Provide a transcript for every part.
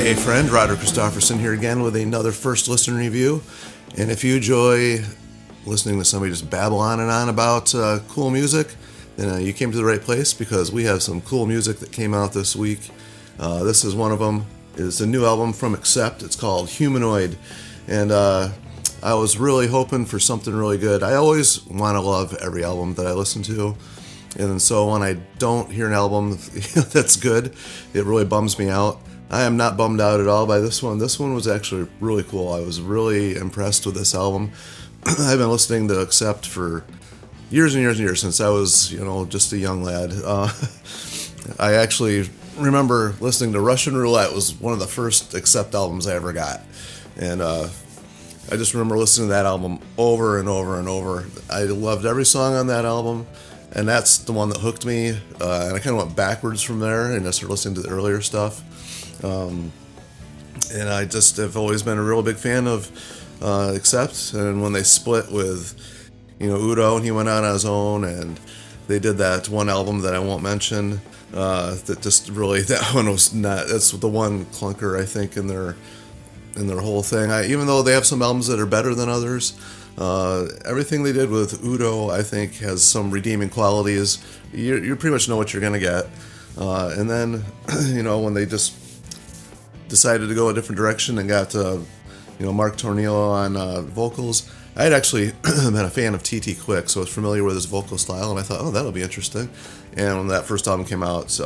Hey friend, Roger Christofferson here again with another first listen review. And if you enjoy listening to somebody just babble on and on about cool music, then you came to the right place, because we have some cool music that came out this week. This is one of them. It's a new album from Accept. It's called Humanoid. And I was really hoping for something really good. I always want to love every album that I listen to. And so when I don't hear an album that's good, it really bums me out. I am not bummed out at all by this one. This one was actually really cool. I was really impressed with this album. I've been listening to Accept for years and years and years, since I was, just a young lad. I actually remember listening to Russian Roulette. Was one of the first Accept albums I ever got. And I just remember listening to that album over and over and over. I loved every song on that album. And that's the one that hooked me. And I kind of went backwards from there, and I started listening to the earlier stuff. And I just have always been a real big fan of Accept. And when they split with, Udo, and he went on his own, and they did that one album that I won't mention, that just really, that one was not, that's the one clunker, I think, in their whole thing. Even though they have some albums that are better than others, everything they did with Udo, I think, has some redeeming qualities. You pretty much know what you're going to get. And then, when they just decided to go a different direction and got, Mark Tornillo on vocals, I had actually been a fan of T.T. Quick, so I was familiar with his vocal style, and I thought, that'll be interesting. And when that first album came out,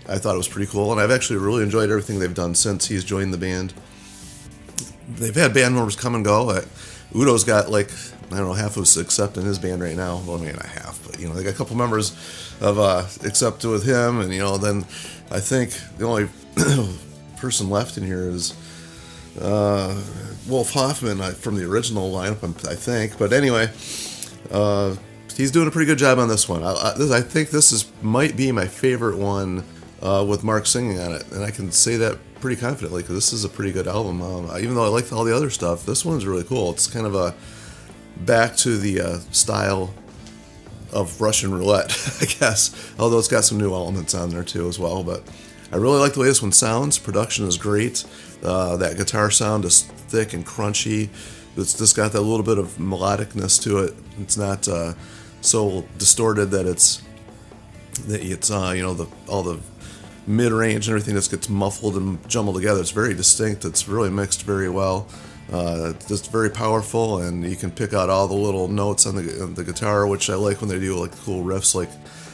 I thought it was pretty cool, and I've actually really enjoyed everything they've done since he's joined the band. They've had band members come and go. Udo's got, half of Accept in his band right now. Well, maybe not half, but, they got a couple members of Accept with him, and, then I think the only person left in here is Wolf Hoffman from the original lineup, I think. But anyway, he's doing a pretty good job on this one. I think this might be my favorite one with Mark singing on it, and I can say that pretty confidently, because this is a pretty good album. Even though I like all the other stuff, this one's really cool. It's kind of a back to the style of Russian Roulette, I guess, although it's got some new elements on there too as well. But I really like the way this one sounds. Production is great. That guitar sound is thick and crunchy. It's just got that little bit of melodicness to it. It's not so distorted that it's all the mid-range and everything just gets muffled and jumbled together. It's very distinct. It's really mixed very well. It's just very powerful, and you can pick out all the little notes on the guitar, which I like when they do cool riffs.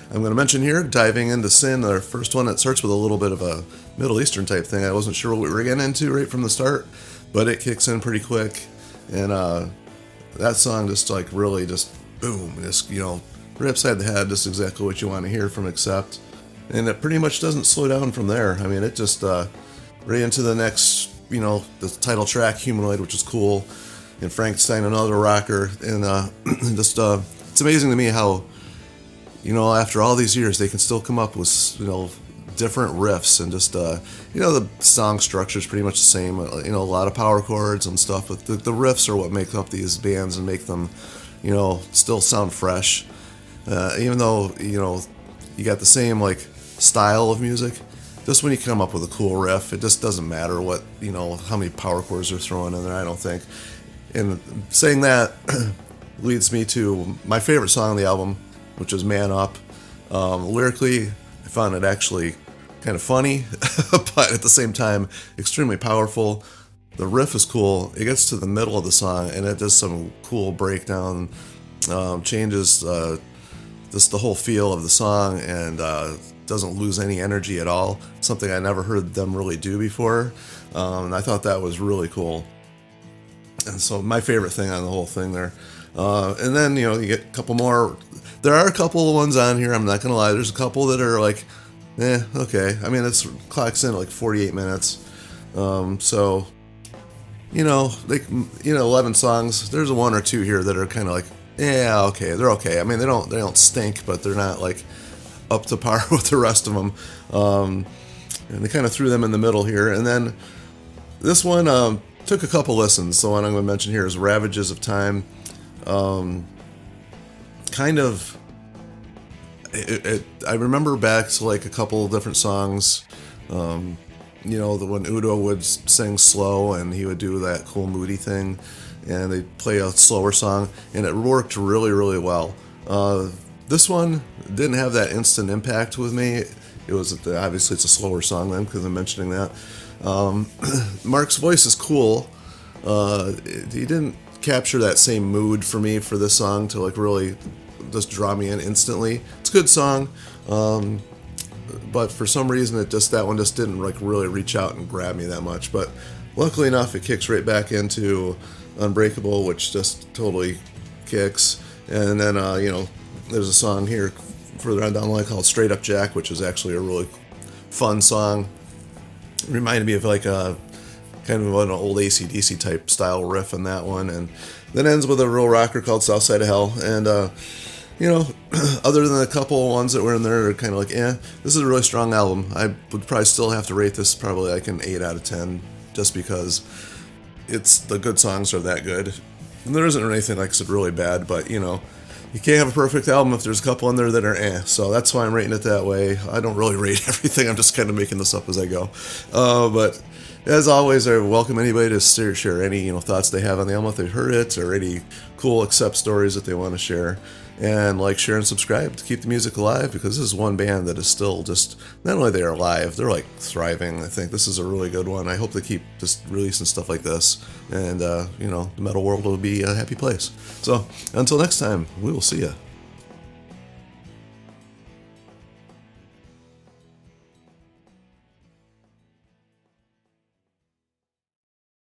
I'm going to mention here, Diving Into Sin, our first one that starts with a little bit of a Middle Eastern type thing. I wasn't sure what we were getting into right from the start, but it kicks in pretty quick, and that song just really just boom, just right upside the head, just exactly what you want to hear from Accept. And it pretty much doesn't slow down from there. I mean, it just right into the next, the title track, Humanoid, which is cool, and Frankenstein, another rocker, and just it's amazing to me how, after all these years, they can still come up with, different riffs, and just, the song structure is pretty much the same, a lot of power chords and stuff, but the riffs are what make up these bands and make them, still sound fresh, even though, you got the same, style of music. Just when you come up with a cool riff, it just doesn't matter what, how many power chords they're throwing in there, I don't think. And saying that leads me to my favorite song on the album, which is Man Up. Lyrically, I found it actually kind of funny, but at the same time, extremely powerful. The riff is cool. It gets to the middle of the song, and it does some cool breakdown, changes just the whole feel of the song, and doesn't lose any energy at all. Something I never heard them really do before. And I thought that was really cool. And so my favorite thing on the whole thing there. And then, you get a couple more. There are a couple of ones on here, I'm not going to lie. There's a couple that are okay. I mean, it's clocks in at 48 minutes. So, 11 songs. There's one or two here that are kind of yeah, okay, they're okay. I mean, they don't stink, but they're not up to par with the rest of them. And they kind of threw them in the middle here. And then this one took a couple listens. The one I'm going to mention here is Ravages of Time. Kind of I remember back to like a couple different songs, when Udo would sing slow and he would do that cool moody thing, and they'd play a slower song, and it worked really, really well. This one didn't have that instant impact with me. It was obviously it's a slower song then because I'm mentioning that. Mark's voice is cool. He didn't capture that same mood for me for this song to like really just draw me in instantly. It's a good song, but for some reason that one just didn't like really reach out and grab me that much. But luckily enough, it kicks right back into Unbreakable, which just totally kicks. And then there's a song here further on down the line called Straight Up Jack, which is actually a really fun song. It reminded me of like a kind of an old AC/DC type style riff on that one, and then ends with a real rocker called South Side of Hell. And other than a couple ones that were in there, are kind of like, this is a really strong album. I would probably still have to rate this probably like an 8 out of 10, just because the good songs are that good. And there isn't anything like I said really bad, but you can't have a perfect album if there's a couple in there that are so that's why I'm rating it that way. I don't really rate everything. I'm just kind of making this up as I go. But as always, I welcome anybody to share any thoughts they have on the album if they've heard it, or any cool accept stories that they want to share. And like, share, and subscribe to keep the music alive, because this is one band that is still just, not only they're alive, they're like thriving. I think this is a really good one. I hope they keep just releasing stuff like this, and the metal world will be a happy place. So until next time, we will see ya.